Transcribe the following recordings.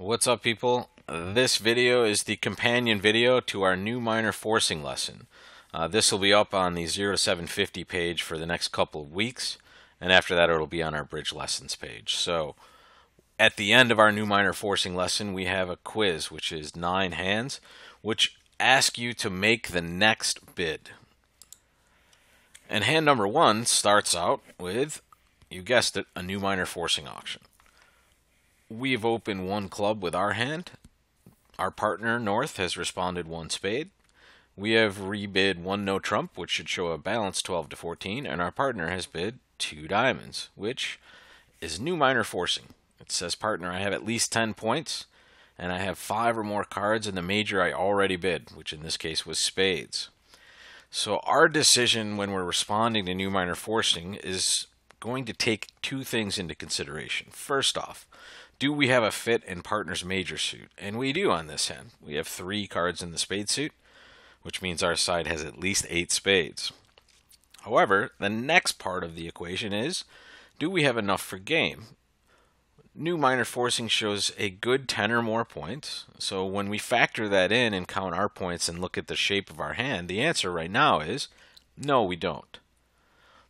What's up, people? This video is the companion video to our new minor forcing lesson. This will be up on the 0 to 750 page for the next couple of weeks, and after that it'll be on our bridge lessons page. So at the end of our new minor forcing lesson, we have a quiz, which is 9 hands, which ask you to make the next bid. And hand number 1 starts out with, you guessed it, a new minor forcing auction. We've opened 1 club with our hand. Our partner, North, has responded 1 spade. We have rebid 1 no trump, which should show a balance 12 to 14, and our partner has bid 2 diamonds, which is new minor forcing. It says, partner, I have at least 10 points, and I have 5 or more cards in the major I already bid, which in this case was spades. So our decision when we're responding to new minor forcing is going to take 2 things into consideration. First off, do we have a fit in partner's major suit? And we do on this hand. We have 3 cards in the spade suit, which means our side has at least 8 spades. However, the next part of the equation is, do we have enough for game? New minor forcing shows a good 10 or more points. So when we factor that in and count our points and look at the shape of our hand, the answer right now is, no, we don't.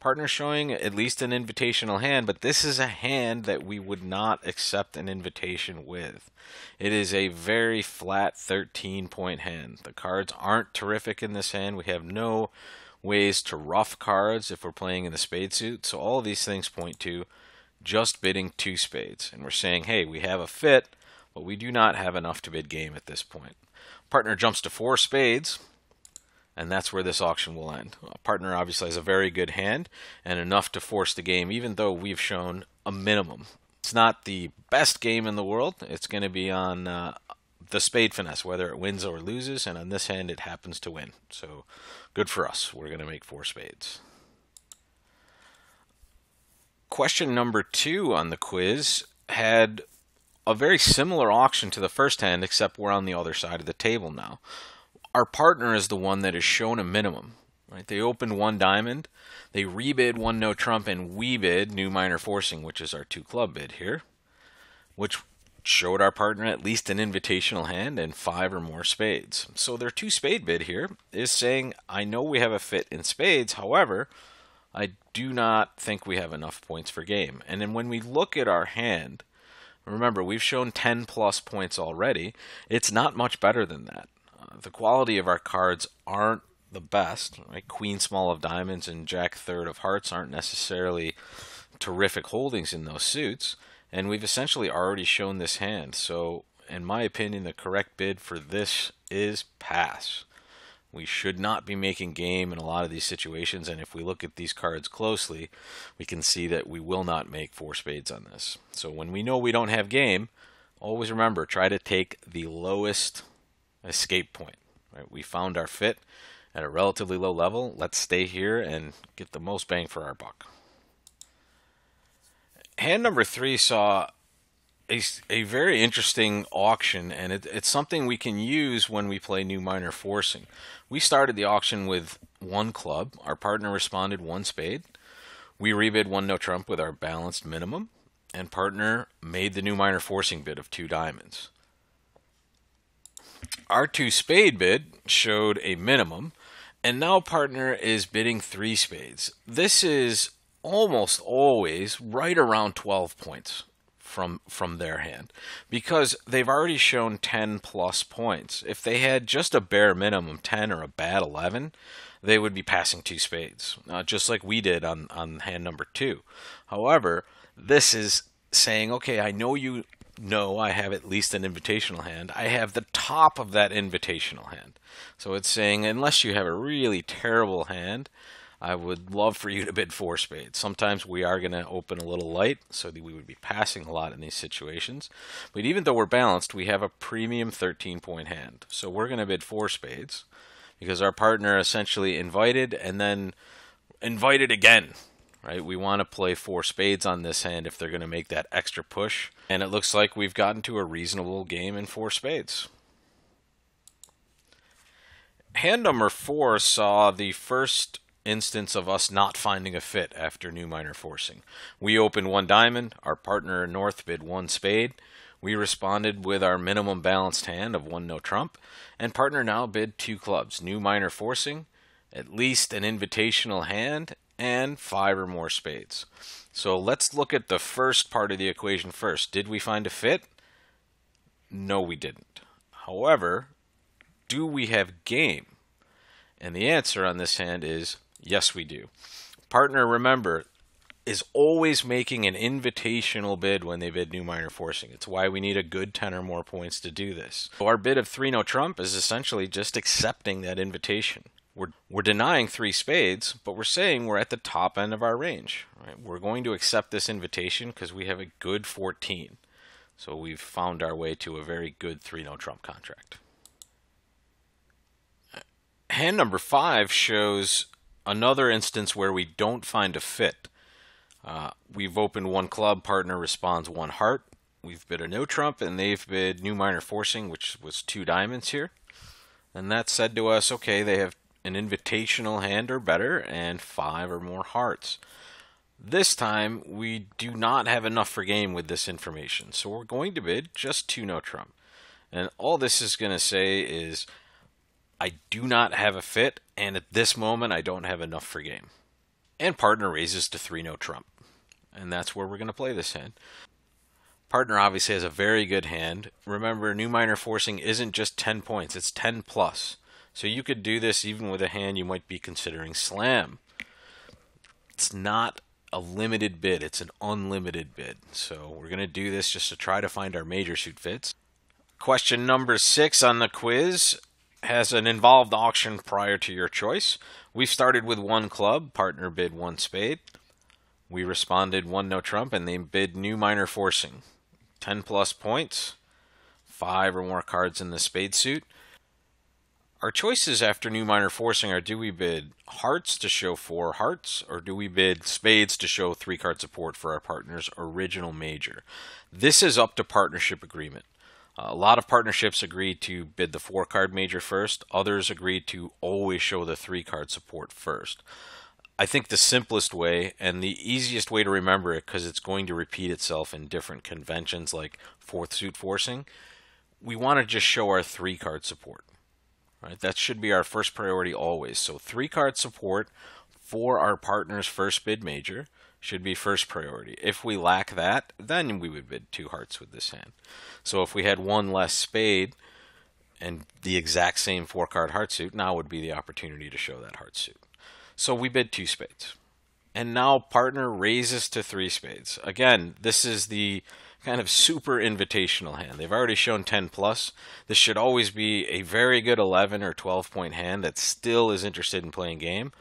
Partner showing at least an invitational hand, but this is a hand that we would not accept an invitation with. It is a very flat 13-point hand. The cards aren't terrific in this hand. We have no ways to rough cards if we're playing in the spade suit. So all of these things point to just bidding 2 spades. And we're saying, hey, we have a fit, but we do not have enough to bid game at this point. Partner jumps to 4 spades. And that's where this auction will end. A partner obviously has a very good hand and enough to force the game, even though we've shown a minimum. It's not the best game in the world. It's going to be on the spade finesse, whether it wins or loses. And on this hand, it happens to win. So good for us. We're going to make 4 spades. Question number 2 on the quiz had a very similar auction to the first hand, except we're on the other side of the table now. Our partner is the one that has shown a minimum. Right? They opened 1 diamond, they rebid 1 no trump, and we bid new minor forcing, which is our 2 club bid here, which showed our partner at least an invitational hand and 5 or more spades. So their 2 spade bid here is saying, I know we have a fit in spades, however, I do not think we have enough points for game. And then when we look at our hand, remember, we've shown 10 plus points already. It's not much better than that. The quality of our cards aren't the best. Right? Queen small of diamonds and jack third of hearts aren't necessarily terrific holdings in those suits, and we've essentially already shown this hand. So in my opinion, the correct bid for this is pass. We should not be making game in a lot of these situations, and if we look at these cards closely, we can see that we will not make 4 spades on this. So when we know we don't have game, always remember, try to take the lowest escape point. Right? We found our fit at a relatively low level. Let's stay here and get the most bang for our buck. Hand number 3 saw a very interesting auction, and it's something we can use when we play new minor forcing. We started the auction with 1 club. Our partner responded 1 spade. We rebid 1 no trump with our balanced minimum, and partner made the new minor forcing bid of 2 diamonds. Our 2 spade bid showed a minimum, and now partner is bidding 3 spades. This is almost always right around 12 points from their hand, because they've already shown 10 plus points. If they had just a bare minimum 10 or a bad 11, they would be passing 2 spades, just like we did on hand number 2. However, this is saying, okay, I know you know I have at least an invitational hand. I have the top of that invitational hand. So it's saying, unless you have a really terrible hand, I would love for you to bid 4 spades. Sometimes we are going to open a little light, so that we would be passing a lot in these situations. But even though we're balanced, we have a premium 13-point hand. So we're going to bid 4 spades, because our partner essentially invited and then invited again. Right? We want to play 4 spades on this hand if they're going to make that extra push. And it looks like we've gotten to a reasonable game in 4 spades. Hand number 4 saw the first instance of us not finding a fit after new minor forcing. We opened one diamond, our partner north bid one spade. We responded with our minimum balanced hand of one no trump, and partner now bid two clubs, new minor forcing, at least an invitational hand, and five or more spades. So let's look at the first part of the equation first. Did we find a fit? No, we didn't. However, do we have game? And the answer on this hand is yes, we do. Partner, remember, is always making an invitational bid when they bid new minor forcing. It's why we need a good 10 or more points to do this. So our bid of 3 no trump is essentially just accepting that invitation. We're denying 3 spades, but we're saying we're at the top end of our range. Right? We're going to accept this invitation because we have a good 14. So we've found our way to a very good 3 no trump contract. Hand number 5 shows another instance where we don't find a fit. We've opened one club, partner responds one heart. We've bid a no trump, and they've bid new minor forcing, which was 2 diamonds here. And that said to us, okay, they have an invitational hand or better and 5 or more hearts. This time, we do not have enough for game with this information, so we're going to bid just 2 no trump. And all this is going to say is, I do not have a fit, and at this moment, I don't have enough for game. And partner raises to 3 no trump. And that's where we're going to play this hand. Partner obviously has a very good hand. Remember, new minor forcing isn't just 10 points, it's 10 plus. So you could do this even with a hand you might be considering slam. It's not a limited bid, it's an unlimited bid. So we're going to do this just to try to find our major suit fits. Question number 6 on the quiz has an involved auction prior to your choice. We started with one club, partner bid one spade. We responded one no trump, and they bid new minor forcing. 10 plus points, 5 or more cards in the spade suit. Our choices after new minor forcing are, do we bid hearts to show 4 hearts, or do we bid spades to show 3 card support for our partner's original major? This is up to partnership agreement. A lot of partnerships agreed to bid the 4 card major first. Others agreed to always show the 3 card support first. I think the simplest way and the easiest way to remember it, because it's going to repeat itself in different conventions like 4th suit forcing, we want to just show our 3 card support. Right? That should be our first priority always. So 3 card support for our partner's first bid major should be first priority. If we lack that, then we would bid 2 hearts with this hand. So if we had one less spade and the exact same 4 card heart suit, now would be the opportunity to show that heart suit. So we bid 2 spades. And now partner raises to 3 spades. Again, this is the kind of super invitational hand. They've already shown 10 plus. This should always be a very good 11 or 12 point hand that still is interested in playing game.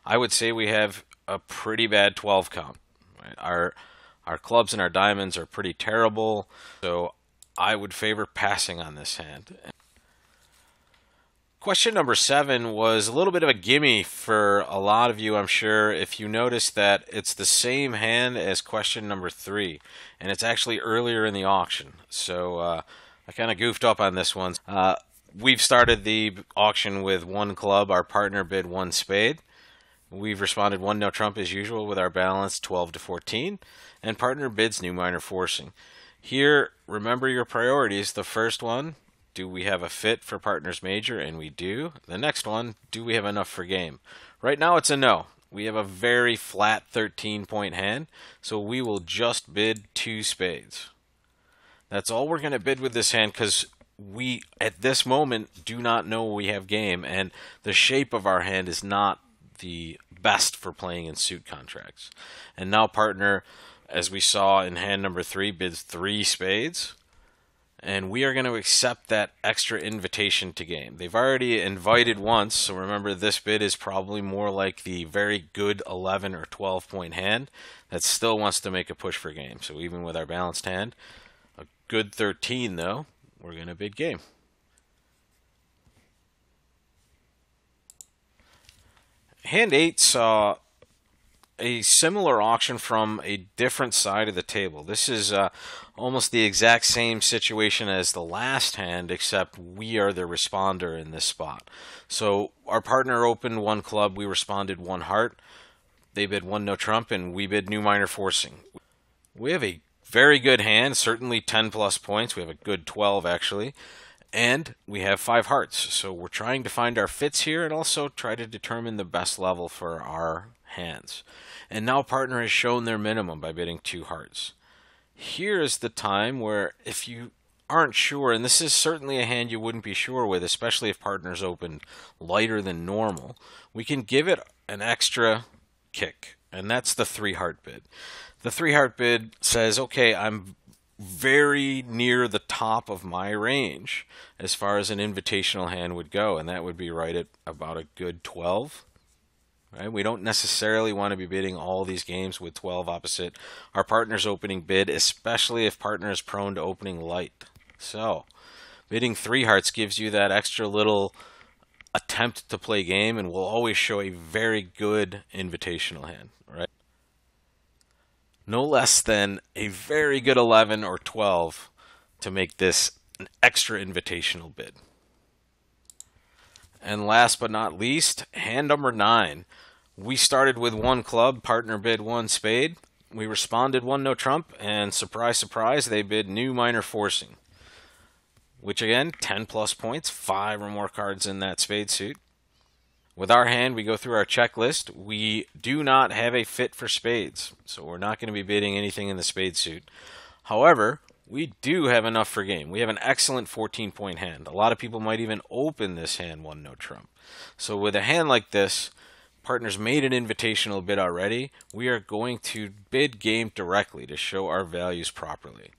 I would say we have a pretty bad 12 count. Right? Our clubs and our diamonds are pretty terrible, so I would favor passing on this hand. Question number 7 was a little bit of a gimme for a lot of you, I'm sure, if you notice that it's the same hand as question number 3, and it's actually earlier in the auction. So I kind of goofed up on this one. We've started the auction with one club. Our partner bid 1 spade. We've responded 1 no trump as usual with our balance 12 to 14, and partner bids new minor forcing. Here, remember your priorities. The first one, do we have a fit for partner's major? And we do. The next one, do we have enough for game? Right now it's a no. We have a very flat 13-point hand, so we will just bid 2 spades. That's all we're going to bid with this hand because we, at this moment, do not know we have game, and the shape of our hand is not the best for playing in suit contracts. And now partner, as we saw in hand number 3, bids 3 spades. And we are going to accept that extra invitation to game. They've already invited once, so remember this bid is probably more like the very good 11 or 12 point hand that still wants to make a push for game. So even with our balanced hand, a good 13 though, we're going to bid game. Hand 8 saw a similar auction from a different side of the table. This is almost the exact same situation as the last hand, except we are the responder in this spot. So our partner opened one club, we responded one heart. They bid one no trump, and we bid new minor forcing. We have a very good hand, certainly 10 plus points. We have a good 12 actually. And we have 5 hearts. So we're trying to find our fits here and also try to determine the best level for our hands. And now partner has shown their minimum by bidding 2 hearts. Here is the time where if you aren't sure, and this is certainly a hand you wouldn't be sure with, especially if partner's opened lighter than normal, we can give it an extra kick. And that's the 3 heart bid. The 3 heart bid says, okay, I'm very near the top of my range as far as an invitational hand would go, and that would be right at about a good 12. Right? We don't necessarily want to be bidding all these games with 12 opposite our partner's opening bid, especially if partner is prone to opening light. So bidding 3 hearts gives you that extra little attempt to play game, and will always show a very good invitational hand, right? No less than a very good 11 or 12 to make this an extra invitational bid. And last but not least, hand number 9. We started with 1 club, partner bid 1 spade. We responded 1 no trump, and surprise, surprise, they bid new minor forcing. Which again, 10 plus points, 5 or more cards in that spade suit. With our hand, we go through our checklist. We do not have a fit for spades, so we're not going to be bidding anything in the spade suit. However, we do have enough for game. We have an excellent 14-point hand. A lot of people might even open this hand 1 no trump. So with a hand like this, partners made an invitational bid already. We are going to bid game directly to show our values properly.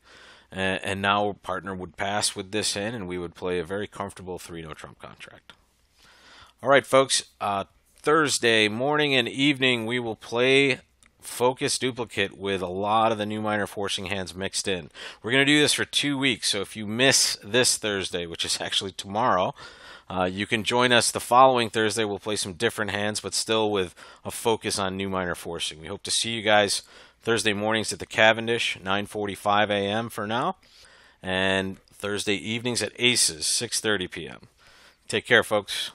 And now partner would pass with this hand, and we would play a very comfortable 3 no trump contract. All right, folks, Thursday morning and evening, we will play Focus Duplicate with a lot of the new minor forcing hands mixed in. We're going to do this for 2 weeks, so if you miss this Thursday, which is actually tomorrow, you can join us the following Thursday. We'll play some different hands, but still with a focus on new minor forcing. We hope to see you guys Thursday mornings at the Cavendish, 9:45 a.m. for now, and Thursday evenings at Aces, 6:30 p.m. Take care, folks.